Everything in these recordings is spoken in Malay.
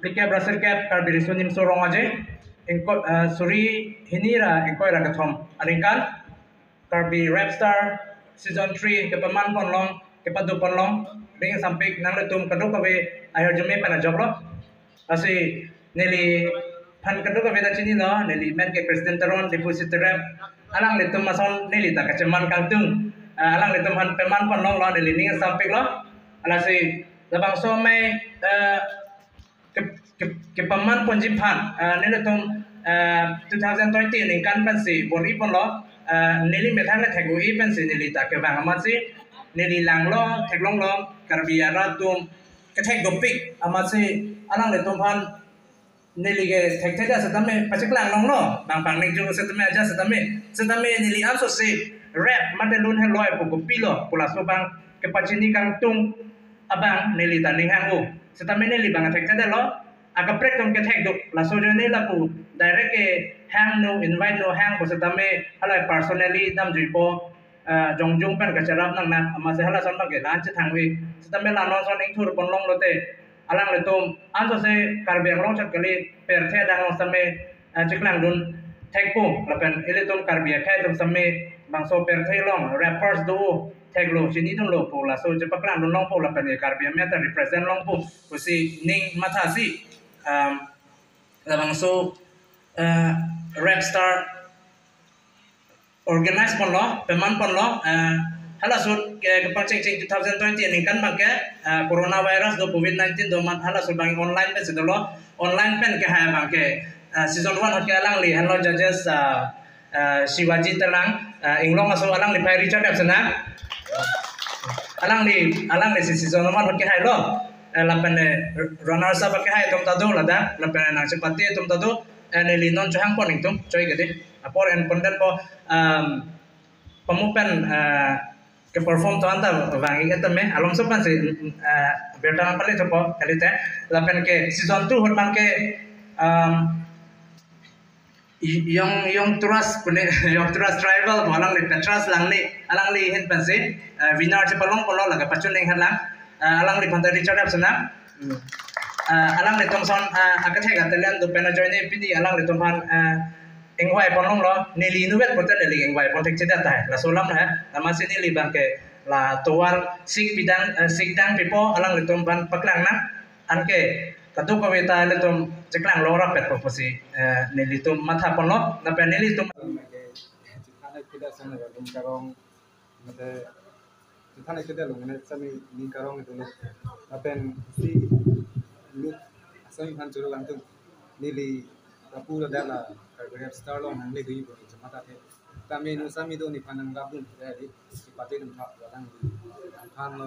Plike brasir kep karbiri sunim sorong aje engko suri hinira engko ragathom aringkan karbi rapstar season 3 ke paman ponlong ke padu ponlong dengan sampai nang letum kaduk kabe akhir jume pana joblo asi neli pan kaduk kabe da chini no neli men ke president taron deposit rap alang letum mason neli ta kaceman kangtung alang letum han paman ponlong lo neli ning sampai lo alasi labang so mai ke paman ponjimpan nele tum 2020 ning kan pansi bori pon lo neli methang le thegu i pansi neli ta ke bang amasi neli lang lo theglong lo karbia ratum ke theg gopik amasi anang le tum pan neli ke theg thega satame pachik lang long lo bang bang ning ju satame aja satame neli am so se rap mate lun he loy pu gopi lo pula so bang ke pachini kang tung abang neli ta ning hang u satame neli bang theg thega lo akaprek tong ke thek duk la so jone la pu direct ke hang no invite no hang ko satame halai personally dam jui po jongjung pen ka charap nang na ama se hala son ke lan che thang wi satame la no son ing thur pon long lote alang le tum an so se karbeng long chat kali per the dang long same chiklang dun thek pu la pen ele tum karbia khai tum same bang so per the long rappers do thek lo chini dun lo pu la so je paklang dun long pu la pen karbia me ta represent long pu ko si ning matha si labang so rap star organize pon lo peman pon lo hala sut ke paching 2020 ning kan bang ke coronavirus do covid-19 do man hala sut bang online pe sedolo online pen ke ha bang ke season 1 hot ke alang li hello judges Shivaji Talang inglong aso alang li pai Richard Epsona alang li season 1 hot ke hai lo lapan runners up ke hai tum tadu lada lapan nang sepati tum tadu neli non chang pon ing tum choi gede apor en pondan po pemupen ke perform to anta wangi eta me alom sopan se bertan pale to po kalite lapan ke season 2 hot bang ke yang turas pune yang turas tribal alang le petras langli alang li hen panse winner che palong polo laga pachun ning halang alang li pantari chadap sana alang le tomson akathai ga telen do pena joine pidi alang le tomhan engwai ponong lo neli nuvet poten neli engwai pontek cheda tai la solam ha amasi neli bangke la towal sik bidang sikdang pipo alang le tomban paklang na anke kadu kawita le tom cheklang lo ra pet posi neli tom matha ponlo na pe neli tom ana tidak sana ga dum karong mate thane kede lo ngene sami ni karong itu apen si lu asai han churu lang tu nili kapura dala karbe star lo nang le gi bo chamata the kami nu sami do ni panang gabun de di pati dum thak lang han lo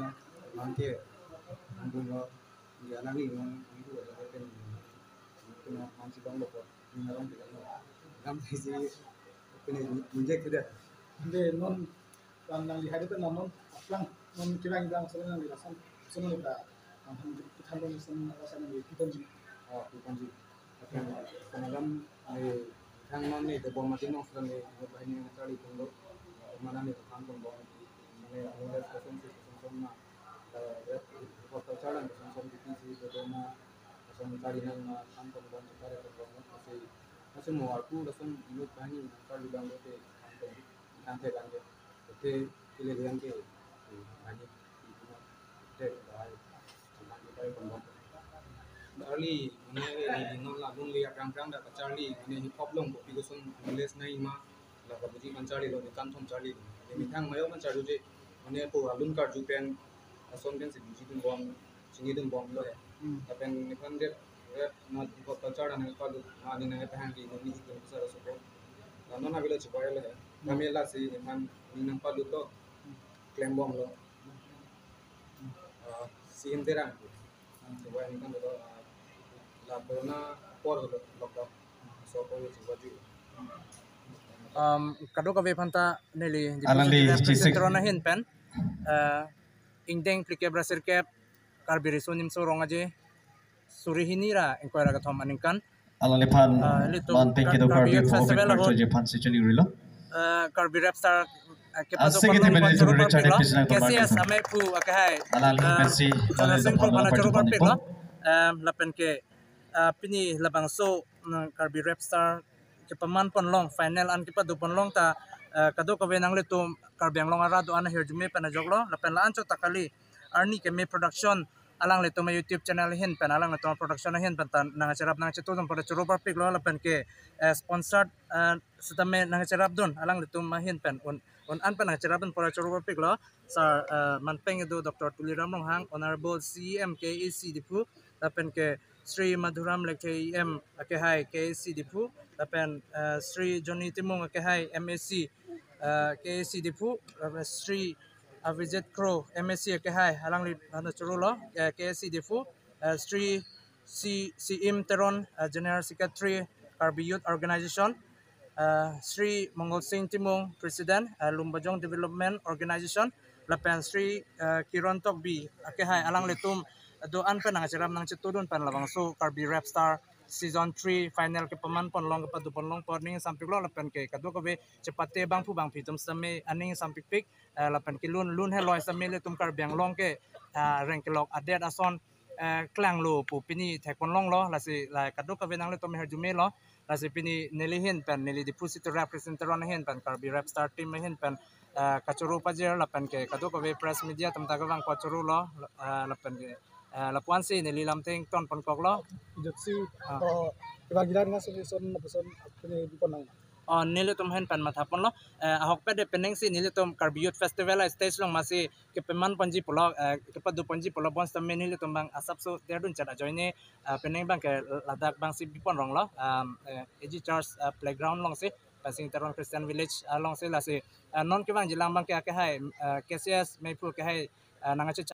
mangke anggun lo ya nang ni mon itu ada pen kuna manchi dong lo ko ni narong tidak lo kam si kene injek tidak de non nang lihat itu non lang non kirang dang sana nang rasan sana kita thamon sana rasan ni kitonji kitonji kanagam ai thang non ni de bom mati no sana ni bahini ngari tondo mana ni thang ton bom mane awal kason si kason na ko chalan kason si de na kason tari nang thang ton bom tare ton bom kasi mo aku rasan ni bahini ngari dang te thang te dang te kile yang ke ani te dai sampai kita pondok early ini non la dun lihat rang-rang dah Charlie ini hip hop long kopi gosun les nai ma la kabuji man Charlie lo kan thom Charlie ini thang mayo man Charlie je ini po alun kar ju pen ason pen si buji dun bom singi dun bom lo ya tapi ni kan dia na hip hop culture dan ka du ani na pahang ki ni ki besar so ko non na bila chupai lo ya kami la si man ni nang pa lu to claim bom lo sim terang coba ini kan betul la corona por lockdown so ko waju kado ka vepanta neli Alali, chisik. corona hin pen ingdeng plike brasir kep karbiri sunim so rongaje suri hinira engkoira ka thom aningkan Alalipan lito man thank you Karbi Karbi for Festival overcard hot. to Japan Sechuni Rilo. karbi rap star Sige, tiba ni Juru Richard episode ng kasi Tomarket. ame pu akahay Alali Messi, sana alali singkol Japan mana la churu Japan parpik po. lo lapen ke pini labang so karbi rapstar ke paman pon long final an kipa du pon long ta kado ka venang le tum karbiang long ara do ana herjume pana joglo lapen la ancho takali arni ke me production alang le tum YouTube channel hin pen alang le tum production hin pen tan nang charap nang chitu dum pada churu par pik lo lapen ke sponsored sutame nang charap dun alang le tum hin pen on an pen nang charap dun pada churu par pik lo sar manpeng edu Dr. Tuliram Longhang Honorable CEM KAC Dipu lapen ke Sri Madhuram Lekhe EM akehai KAC Dipu lapen Sri Johnny Timung akehai MSc KAC Dipu Sri Avijit Crow MSc akehai alang li hana churulo KAC Dipu Sri CM Teron General Secretary Karbi Youth Organization Sri Mongol Singh Timung President Lumbajong Development Organization lapen Sri Kiron Tokbi akehai alang letum do an pen nang charam nang chitudun pen labang so Karbi Rapstar season 3 final ke paman pon long ke padu pon long porning sampik lo lapen ke kadu ko be cepate bang pu bang pitum same aning sampik pik lapen ke lun heloi same letum Karbiang long ke rank lok adet ason klang lo pu pini thekon long lo lasi la kadu ko be nang letum herjume lo lasi pini nelihin pen neli depositor representative on hin pen Karbi Rapstar team hin pen kachuru pajir lapan ke kadu ko be press media tam tagawang kachuru lo lapan ke lapuan si nili lamting ton pon kok lo Jutsi kebagilan nggak solution pesan ini di Penang. nili tum hen pen mathapon lo ahok pe de peneng si nili tum Karbi Youth Festival stage long masih ke peman panji pulo ke padu panji pulo bon stamme nili tum bang asap so terdun cara joine peneng bang ke ladak bang si bipon rong lo AG Charles playground long si Pasing Teron Christian Village long si la si non ke bang jilang bang ke hai KCS Maipur ke hai nangachu